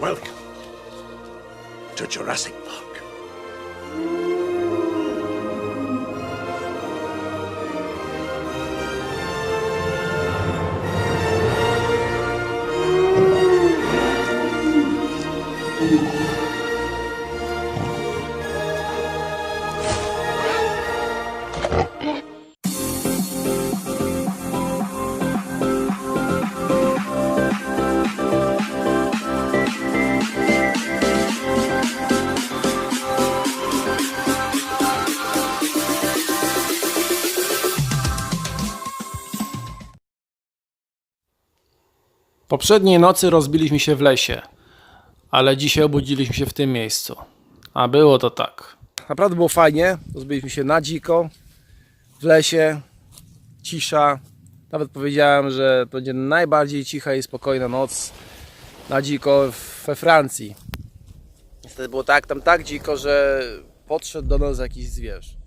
Welcome to Jurassic Park. Poprzedniej nocy rozbiliśmy się w lesie, ale dzisiaj obudziliśmy się w tym miejscu. A było to tak. Naprawdę było fajnie, rozbiliśmy się na dziko, w lesie, cisza. Nawet powiedziałem, że to będzie najbardziej cicha i spokojna noc na dziko we Francji. Niestety było tam tak dziko, że podszedł do nas jakiś zwierz.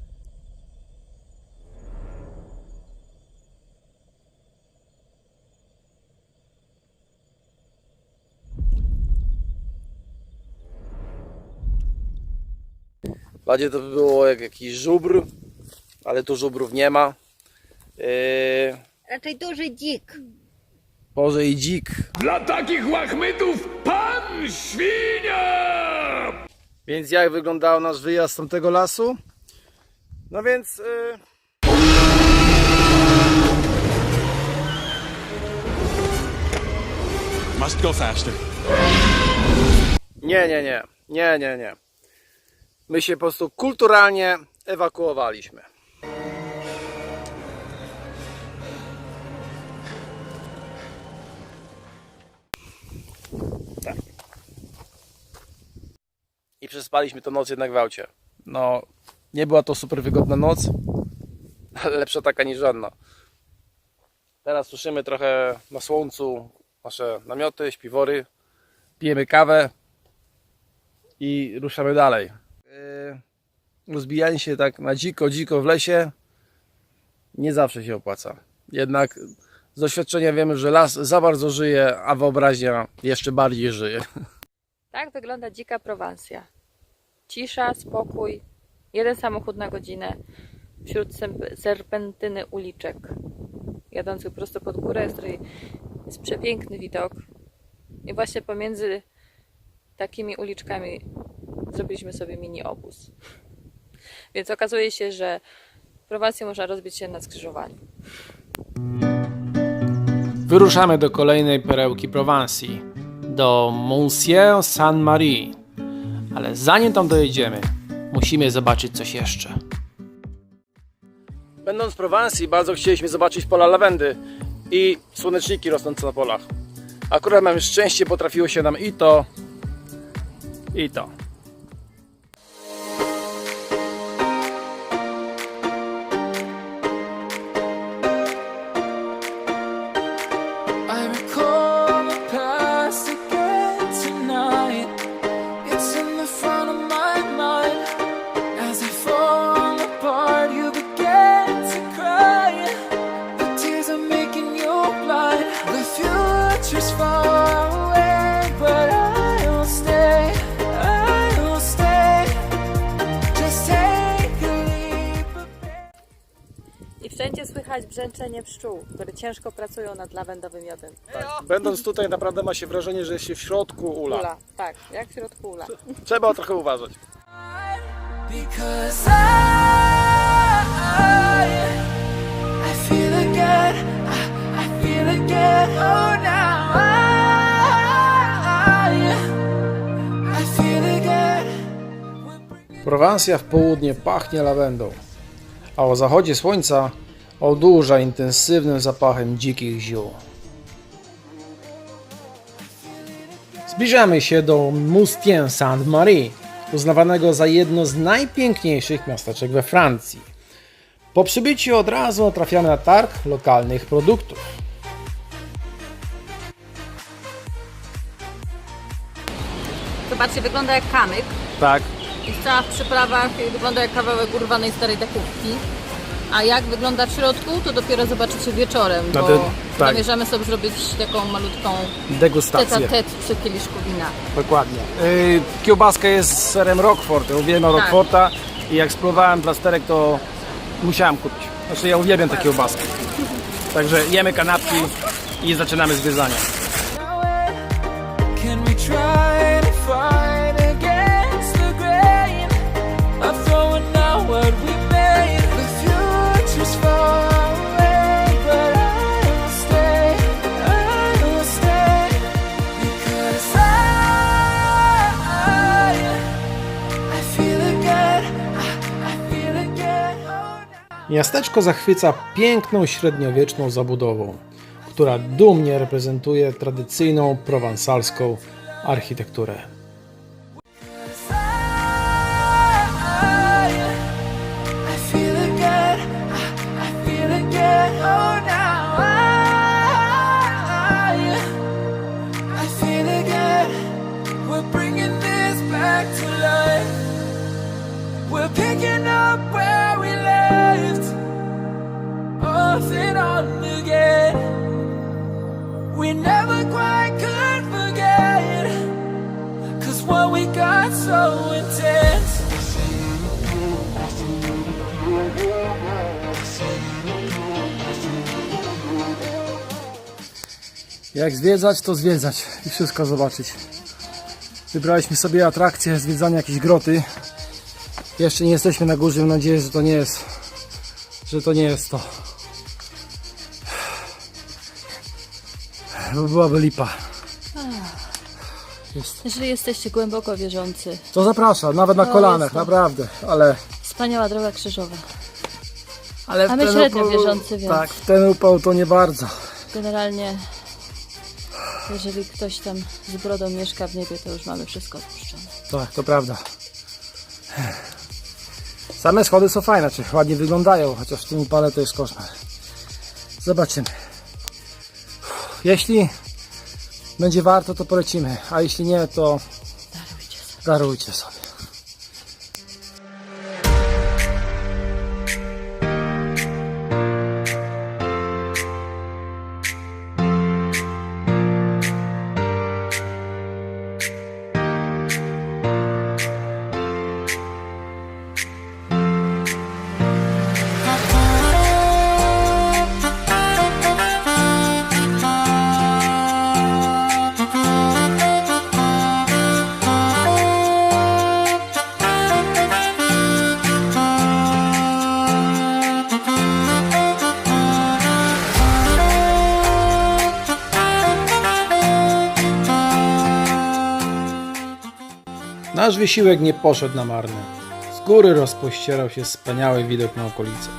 Bardziej to by było jak jakiś żubr, ale tu żubrów nie ma. Raczej duży dzik. Może i dzik. Dla takich łachmytów pan świnia! Więc jak wyglądał nasz wyjazd z tamtego lasu? No więc... Must go faster. Nie. My się po prostu kulturalnie ewakuowaliśmy. Tak. I przespaliśmy tę noc jednak w aucie. No, nie była to super wygodna noc, ale lepsza taka niż żadna. Teraz suszymy trochę na słońcu nasze namioty, śpiwory, pijemy kawę i ruszamy dalej. Rozbijanie się tak na dziko w lesie nie zawsze się opłaca. Jednak z doświadczenia wiemy, że las za bardzo żyje, a wyobraźnia jeszcze bardziej żyje. Tak wygląda dzika Prowansja. Cisza, spokój, jeden samochód na godzinę wśród serpentyny uliczek jadących prosto pod górę, z której jest przepiękny widok. I właśnie pomiędzy takimi uliczkami zrobiliśmy sobie mini obóz. Więc okazuje się, że Prowansję można rozbić się na skrzyżowaniu. Wyruszamy do kolejnej perełki Prowansji, do Monsieur Saint-Marie. Ale zanim tam dojedziemy, musimy zobaczyć coś jeszcze. Będąc w Prowansji, bardzo chcieliśmy zobaczyć pola lawendy i słoneczniki rosnące na polach. Akurat mamy szczęście, bo trafiło się nam i to. I recall the past again tonight. It's in the front of my mind. As I fall apart, you begin to cry. The tears are making you blind. The future's far away, but I'll stay. I'll stay. Just take a leap of faith. I wszędzie słychać brzęczenie pszczół, które ciężko pracują nad lawendowym miodem. Będąc tutaj, naprawdę ma się wrażenie, że jest się w środku ula. Ula, tak, jak w środku ula. Trzeba trochę uważać. Because I feel again, I feel again, oh now I feel again. Prowansja w południe pachnie lawendą, a o zachodzie słońca odurza intensywnym zapachem dzikich ziół. Zbliżamy się do Monsieur Saint-Marie, uznawanego za jedno z najpiękniejszych miasteczek we Francji. Po przybyciu od razu trafiamy na targ lokalnych produktów. Zobaczcie, wygląda jak kamyk. Tak. Jest cała w przyprawach i wygląda jak kawałek urwanej starej dekówki. A jak wygląda w środku, to dopiero zobaczycie wieczorem, No bo to- tak. zamierzamy sobie zrobić taką malutką Degustację. tete-a-tete przy kieliszku wina. Dokładnie. Kiełbaska jest z serem Roquefort. Ja uwielbiam Tak. Roqueforta i jak spróbowałem plasterek, to musiałem kupić. Znaczy ja uwielbiam te kiełbaski. Także jemy kanapki i zaczynamy zwiedzanie. Can we try to fight against the grain of throwing out what we made? The future's far away, but I will stay, because I feel again, I feel again. Oh, no. Miasteczko zachwyca piękną średniowieczną zabudową, która dumnie reprezentuje tradycyjną prowansalską architekturę. I feel again, I feel again, oh now I feel again, we're bringing this back to life, we're picking up where we left, off and on again, we never quite could forget, 'cause what we got so intense. Jak zwiedzać, to zwiedzać i wszystko zobaczyć. Wybraliśmy sobie atrakcję zwiedzania jakiejś groty. Jeszcze nie jesteśmy na górze, mam nadzieję, że to nie jest to. Bo byłaby lipa. Jeżeli jesteście głęboko wierzący, To zapraszam, nawet na To kolanach, jest to. naprawdę, ale wspaniała droga krzyżowa. w A my ten średnio wierzący, więc- Tak, w ten upał to nie bardzo. Generalnie, jeżeli ktoś tam z brodą mieszka w niebie, to już mamy wszystko odpuszczone. Tak, to prawda. Same schody są fajne, czy ładnie wyglądają, chociaż w tym upale to jest koszmar. Zobaczymy. Jeśli będzie warto, to polecimy, a jeśli nie, to darujcie sobie. Nasz wysiłek nie poszedł na marne. Z góry rozpościerał się wspaniały widok na okolice.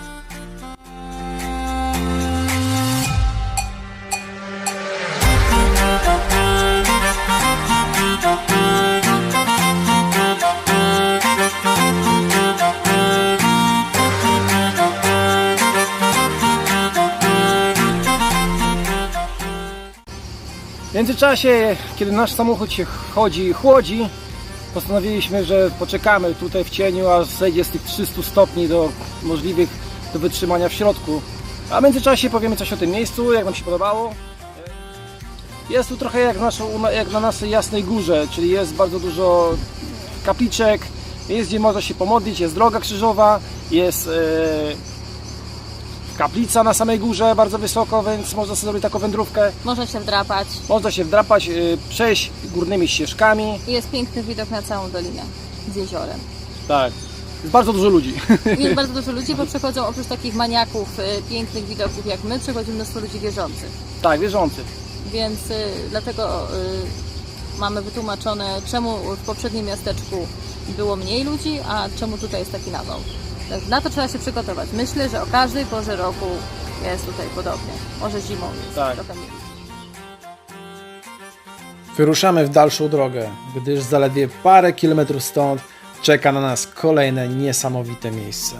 W międzyczasie, kiedy nasz samochód się chłodzi, postanowiliśmy, że poczekamy tutaj w cieniu, aż zejdzie z tych 300 stopni do możliwych do wytrzymania w środku. A w międzyczasie powiemy coś o tym miejscu, jak nam się podobało. Jest tu trochę jak na naszej Jasnej Górze, czyli jest bardzo dużo kapliczek, jest gdzie można się pomodlić, jest droga krzyżowa, jest kaplica na samej górze bardzo wysoko, więc można sobie zrobić taką wędrówkę. Można się wdrapać. Można się wdrapać, przejść górnymi ścieżkami. I jest piękny widok na całą dolinę z jeziorem. Tak, jest bardzo dużo ludzi. Jest bardzo dużo ludzi, bo przychodzą oprócz takich maniaków pięknych widoków jak my, przychodzi mnóstwo ludzi wierzących. Tak, wierzący. Więc dlatego mamy wytłumaczone, czemu w poprzednim miasteczku było mniej ludzi, a czemu tutaj jest taki nawał. Na to trzeba się przygotować. Myślę, że o każdej porze roku jest tutaj podobnie. Może zimą jest Tak. trochę mniej. Wyruszamy w dalszą drogę, gdyż zaledwie parę kilometrów stąd czeka na nas kolejne niesamowite miejsce.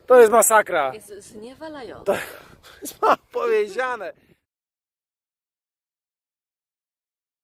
To jest masakra. Jest zniewalające. Jest powiedziane.